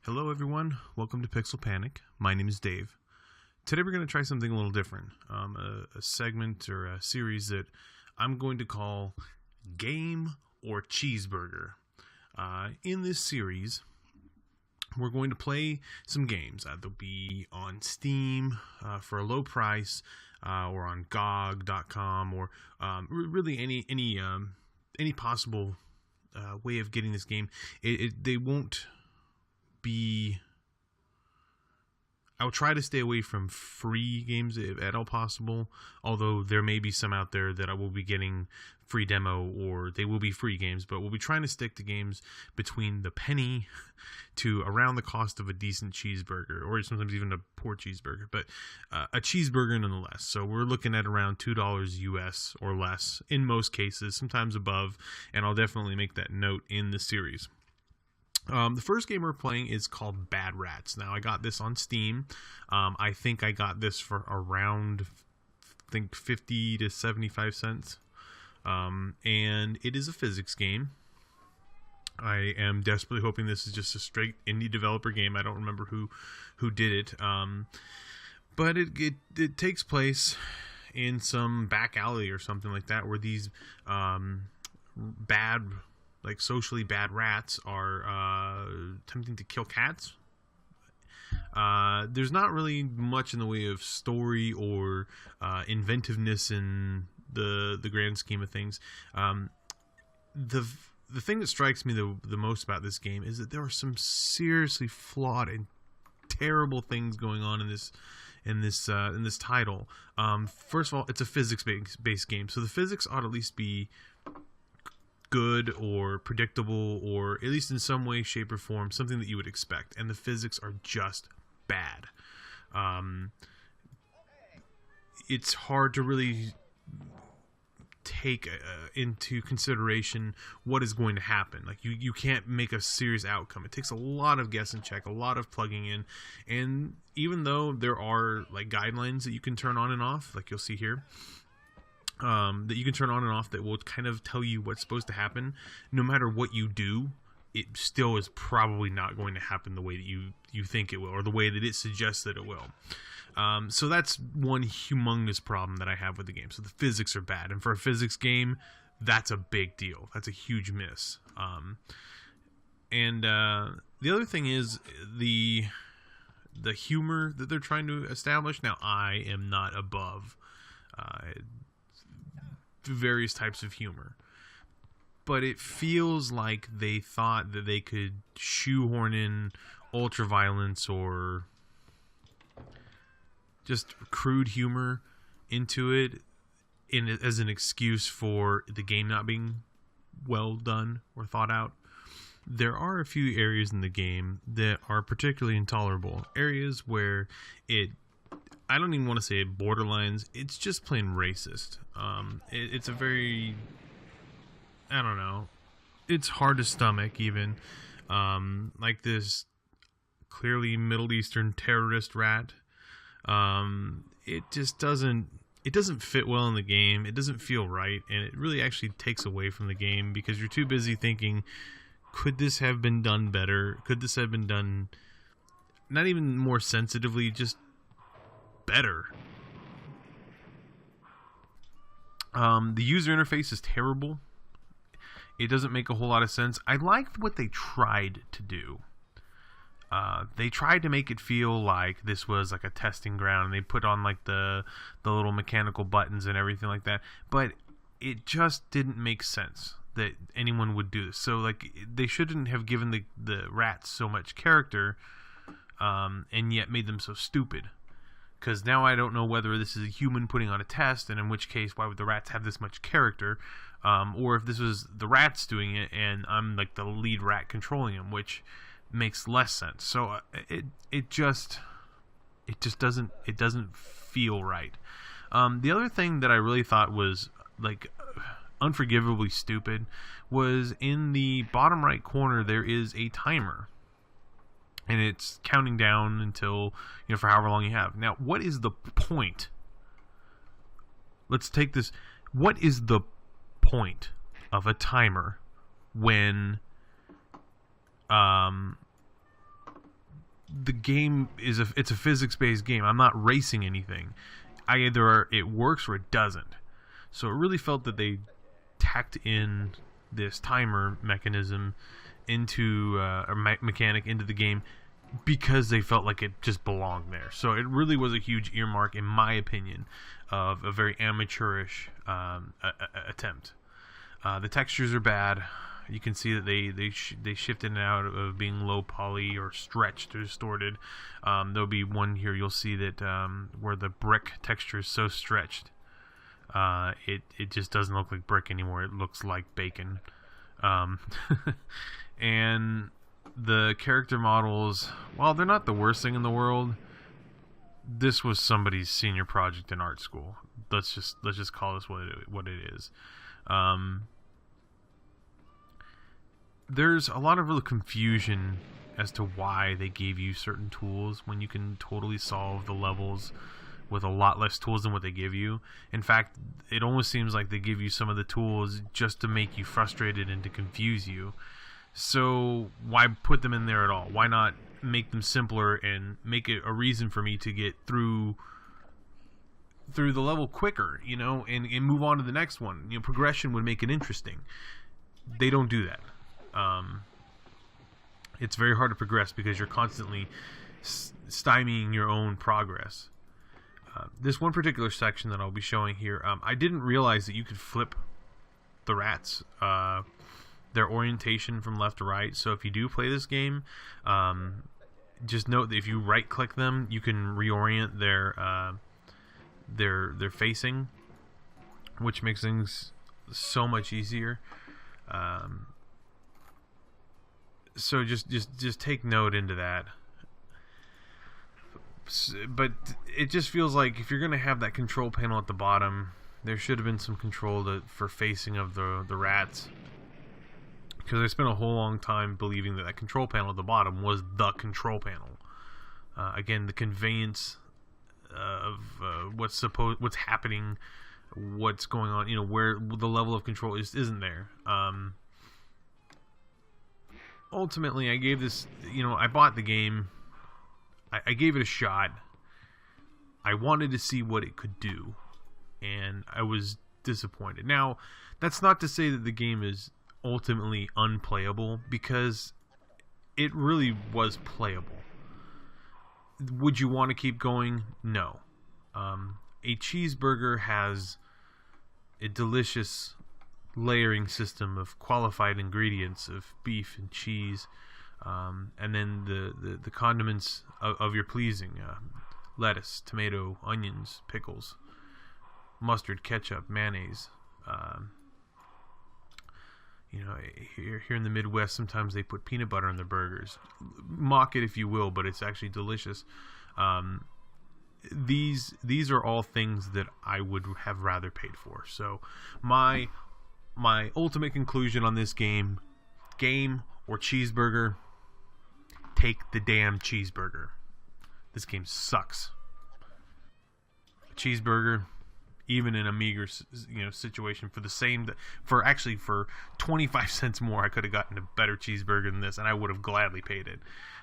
Hello everyone, welcome to Pixel Panic. My name is Dave. Today we're going to try something a little different, a segment or a series that I'm going to call Game or Cheeseburger. In this series, we're going to play some games. They'll be on Steam for a low price, or on GOG.com, or really any possible way of getting this game. They won't be. I'll try to stay away from free games if at all possible, although there may be some out there that I will be getting free demo, or they will be free games, but we'll be trying to stick to games between the penny to around the cost of a decent cheeseburger, or sometimes even a poor cheeseburger, but a cheeseburger nonetheless. So we're looking at around $2 US or less in most cases, sometimes above, and I'll definitely make that note in the series. The first game we're playing is called Bad Rats. Now, I got this on Steam. I think I got this for around, 50 to 75 cents. And it is a physics game. I am desperately hoping this is just a straight indie developer game. I don't remember who did it. But it takes place in some back alley or something like that, where these socially bad rats are attempting to kill cats. There's not really much in the way of story or inventiveness in the grand scheme of things. The thing that strikes me the most about this game is that there are some seriously flawed and terrible things going on in this title. First of all, it's a physics-based game, so the physics ought to at least be good or predictable, or at least in some way, shape, or form, something that you would expect. And the physics are just bad. It's hard to really take into consideration what is going to happen. Like you can't make a serious outcome. It takes a lot of guess and check, a lot of plugging in. And even though there are like guidelines that you can turn on and off, like you'll see here, that you can turn on and off, that will kind of tell you what's supposed to happen, no matter what you do, it still is probably not going to happen the way that you think it will, or the way that it suggests that it will. So that's one humongous problem that I have with the game. So the physics are bad, and for a physics game, that's a big deal. That's a huge miss. And the other thing is the humor that they're trying to establish. Now, I am not above various types of humor, but it feels like they thought that they could shoehorn in ultra violence or just crude humor into it as an excuse for the game not being well done or thought out. There are a few areas in the game that are particularly intolerable, areas where I don't even want to say borderlines. It's just plain racist. It's a very, I don't know. It's hard to stomach even. Like this clearly Middle Eastern terrorist rat. It just doesn't fit well in the game. It doesn't feel right, and it really actually takes away from the game because you're too busy thinking, could this have been done better? Could this have been done not even more sensitively, just better? The user interface is terrible. It doesn't make a whole lot of sense. I liked what they tried to do. They tried to make it feel like this was like a testing ground, and they put on like the little mechanical buttons and everything like that, but it just didn't make sense that anyone would do this. So like they shouldn't have given the rats so much character, and yet made them so stupid. Because now I don't know whether this is a human putting on a test, and in which case, why would the rats have this much character? Or if this was the rats doing it, and I'm like the lead rat controlling them, which makes less sense. So it just doesn't feel right. The other thing that I really thought was like unforgivably stupid was in the bottom right corner there is a timer. And it's counting down until, for however long you have. Now, what is the point? Let's take this. What is the point of a timer when the game is it's a physics-based game. I'm not racing anything. Either it works or it doesn't. So it really felt that they tacked in this timer mechanism into a mechanic into the game because they felt like it just belonged there. So it really was a huge earmark, in my opinion, of a very amateurish attempt. The textures are bad. You can see that they shifted it out of being low poly or stretched or distorted. There'll be one here you'll see that where the brick texture is so stretched, it just doesn't look like brick anymore. It looks like bacon. And the character models, while they're not the worst thing in the world, this was somebody's senior project in art school. Let's just call this what it is. There's a lot of real confusion as to why they gave you certain tools when you can totally solve the levels with a lot less tools than what they give you. In fact, it almost seems like they give you some of the tools just to make you frustrated and to confuse you. So why put them in there at all? Why not make them simpler and make it a reason for me to get through the level quicker, and move on to the next one? Progression would make it interesting. They don't do that. It's very hard to progress because you're constantly stymieing your own progress. This one particular section that I'll be showing here, I didn't realize that you could flip the rats, their orientation from left to right. So if you do play this game, just note that if you right click them, you can reorient their facing, which makes things so much easier. So just take note into that. But it just feels like if you're going to have that control panel at the bottom, there should have been some control for facing of the rats. Because I spent a whole long time believing that control panel at the bottom was the control panel. Again, the conveyance of what's happening, what's going on, where the level of control isn't there. Ultimately, I gave this, I bought the game. I gave it a shot. I wanted to see what it could do, and I was disappointed. Now, that's not to say that the game is ultimately unplayable, because it really was playable. Would you want to keep going? No. A cheeseburger has a delicious layering system of qualified ingredients of beef and cheese, and then the condiments of your pleasing: lettuce, tomato, onions, pickles, mustard, ketchup, mayonnaise. Here in the Midwest, sometimes they put peanut butter in their burgers. Mock it if you will, but it's actually delicious. These are all things that I would have rather paid for. So my ultimate conclusion on this game or cheeseburger: take the damn cheeseburger. This game sucks. A cheeseburger, even in a meager situation, for 25 cents more, I could have gotten a better cheeseburger than this, and I would have gladly paid it.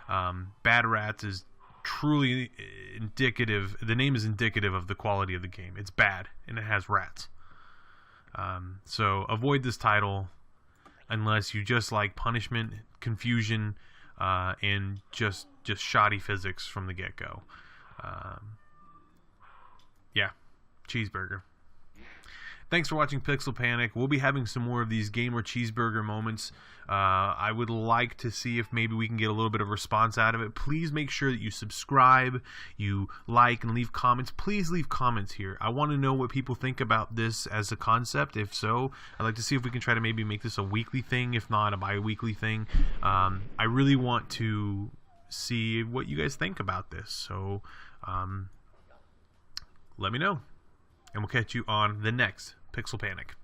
Bad Rats is truly indicative. The name is indicative of the quality of the game. It's bad, and it has rats. So avoid this title unless you just like punishment, confusion, and just shoddy physics from the get-go. Yeah, cheeseburger. Thanks for watching Pixel Panic. We'll be having some more of these game or cheeseburger moments. I would like to see if maybe we can get a little bit of response out of it. Please make sure that you subscribe, you like, and leave comments. Please leave comments here. I want to know what people think about this as a concept. If so, I'd like to see if we can try to maybe make this a weekly thing, if not a bi-weekly thing. I really want to see what you guys think about this. So let me know. And we'll catch you on the next Pixel Panic.